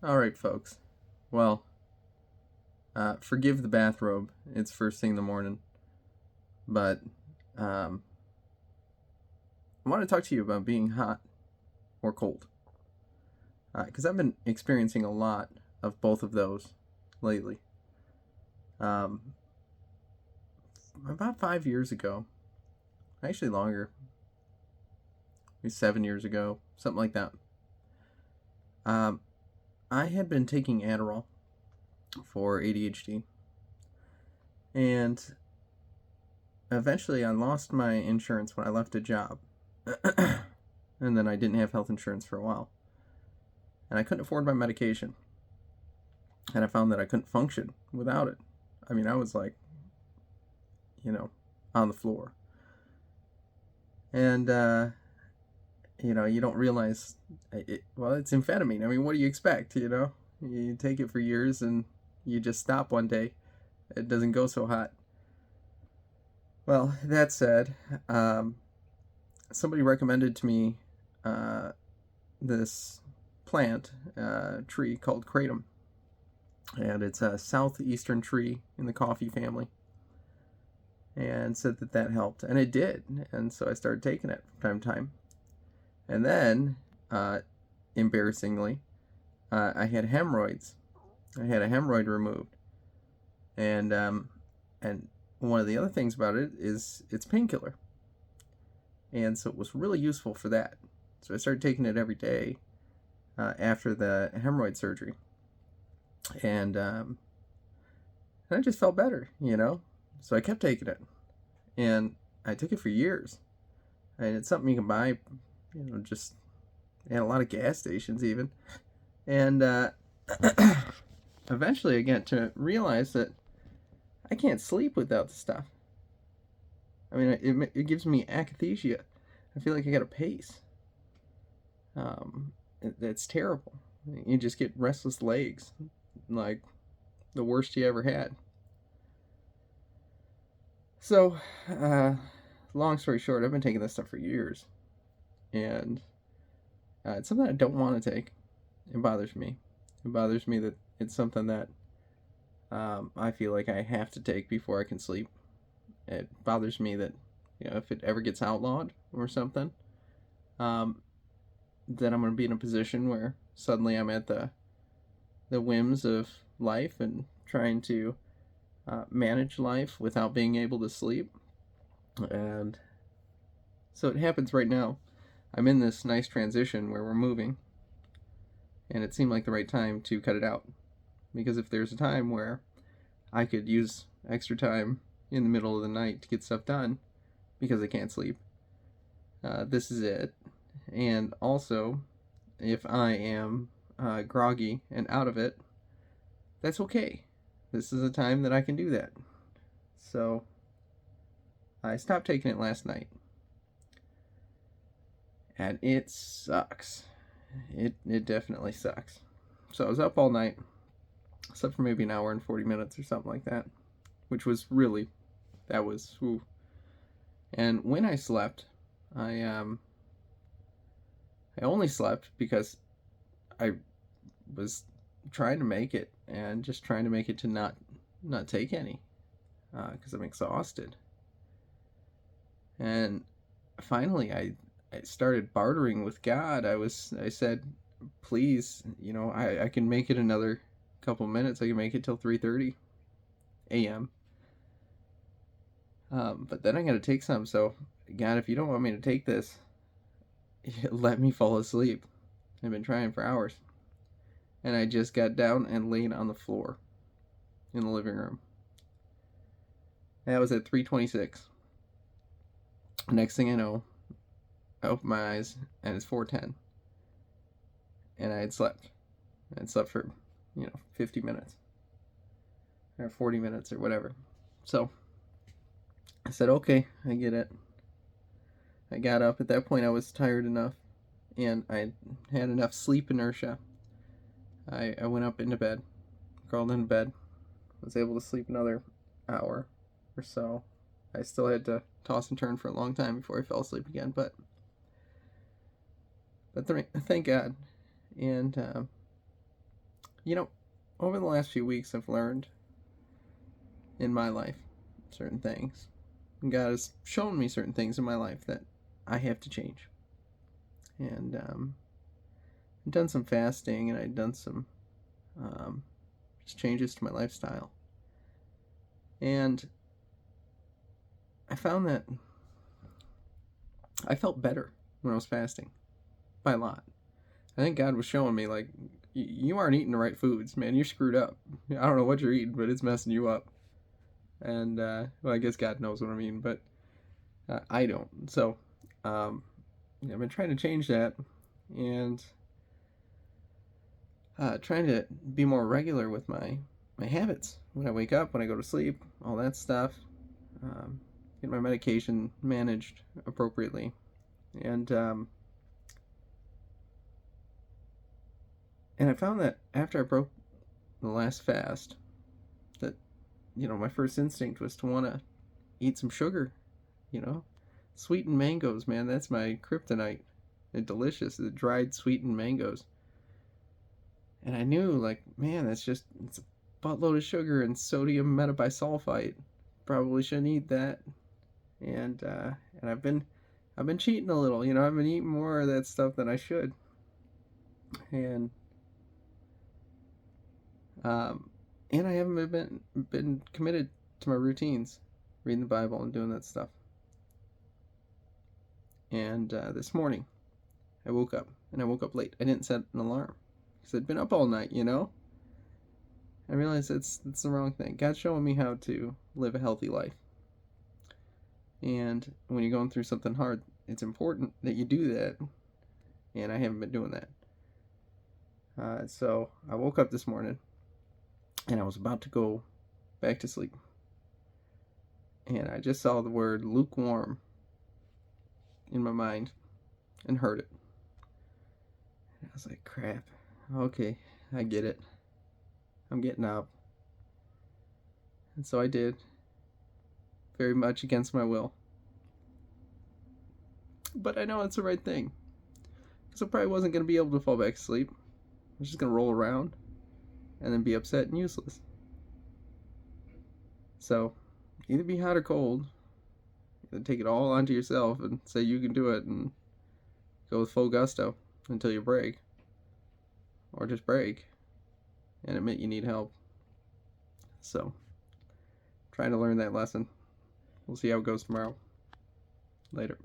All right, folks. Well, forgive the bathrobe. It's first thing in the morning, but um, I want to talk to you about being hot or cold, because I've been experiencing a lot of both of those lately. Um, about 5 years ago, actually longer, maybe 7 years ago, something like that. Um, I had been taking Adderall for ADHD, and eventually I lost my insurance when I left a job. And then I didn't have health insurance for a while. And I couldn't afford my medication. And I found that I couldn't function without it. I mean, I was like, you know, on the floor. And, you don't realize, well, it's amphetamine. I mean, what do you expect, You take it for years and you just stop one day. It doesn't go so hot. Well, that said, um, somebody recommended to me uh, this plant, tree called kratom, and it's a southeastern tree in the coffee family, and said that that helped, and it did. And so I started taking it from time to time, and then, uh, embarrassingly, I had hemorrhoids. I had a hemorrhoid removed, and one of the other things about it is it's painkiller, and so it was really useful for that. So I started taking it every day after the hemorrhoid surgery, and I just felt better. So I kept taking it, and I took it for years. And it's something you can buy, just at a lot of gas stations even. And eventually I got to realize that I can't sleep without the stuff. I mean, it gives me akathisia. I feel like I got a pace. It's terrible. You just get restless legs, like the worst you ever had. So, long story short, I've been taking this stuff for years, and it's something I don't want to take. It bothers me. It bothers me that it's something that I feel like I have to take before I can sleep. It bothers me that if it ever gets outlawed or something, um, then I'm going to be in a position where suddenly I'm at the whims of life and trying to manage life without being able to sleep. And so it happens right now. I'm in this nice transition where we're moving, and it seemed like the right time to cut it out. Because if there's a time where I could use extra time in the middle of the night to get stuff done because I can't sleep, this is it. And also, if I am groggy and out of it, that's okay. This is a time that I can do that. So I stopped taking it last night, and it sucks. It definitely sucks. So I was up all night, slept for maybe an hour and 40 minutes or something like that, which was really, that was, ooh. And when I slept, I I only slept because I was trying to make it, and just trying to make it to not take any, because I'm exhausted. And finally, I started bartering with God. I said, please, I can make it another couple minutes. I can make it till 3:30 a.m. But then I got to take some. So, God, if you don't want me to take this, let me fall asleep. I've been trying for hours. And I just got down and laid on the floor in the living room. That was at 3:26. Next thing I know, I open my eyes and it's 4:10, and I had slept. I had slept for 50 minutes or 40 minutes or whatever. So I said, okay, I get it. I got up. At that point, I was tired enough, and I had enough sleep inertia. I went up into bed, crawled into bed, was able to sleep another hour or so. I still had to toss and turn for a long time before I fell asleep again, but thank God. And You know, over the last few weeks, I've learned in my life certain things. And God has shown me certain things in my life that I have to change. And I've done some fasting, and I've done some um, just changes to my lifestyle. And I found that I felt better when I was fasting by a lot. I think God was showing me, like, you aren't eating the right foods, man. You're screwed up. I don't know what you're eating, but it's messing you up. And, well, I guess God knows what I mean, but I don't. So, um, yeah, I've been trying to change that and trying to be more regular with my habits. When I wake up, when I go to sleep, all that stuff. Get my medication managed appropriately. And and I found that after I broke the last fast, that my first instinct was to want to eat some sugar. You know, sweetened mangoes, man. That's my kryptonite. They're delicious. The dried sweetened mangoes. And I knew, like, man, it's a buttload of sugar and sodium metabisulfite. Probably shouldn't eat that. And I've been cheating a little. I've been eating more of that stuff than I should. And um, and I haven't been committed to my routines, reading the Bible and doing that stuff. And this morning, I woke up, and I woke up late. I didn't set an alarm because I'd been up all night. I realized it's the wrong thing. God's showing me how to live a healthy life. And when you're going through something hard, it's important that you do that. And I haven't been doing that. So I woke up this morning, and I was about to go back to sleep. And I just saw the word lukewarm in my mind and heard it. And I was like, crap. Okay, I get it. I'm getting up. And so I did, very much against my will. But I know it's the right thing. Because I probably wasn't going to be able to fall back asleep. I was just going to roll around and then be upset and useless. So, either be hot or cold. Either take it all onto yourself and say you can do it and go with full gusto until you break. Or just break and admit you need help. So, trying to learn that lesson. We'll see how it goes tomorrow. Later.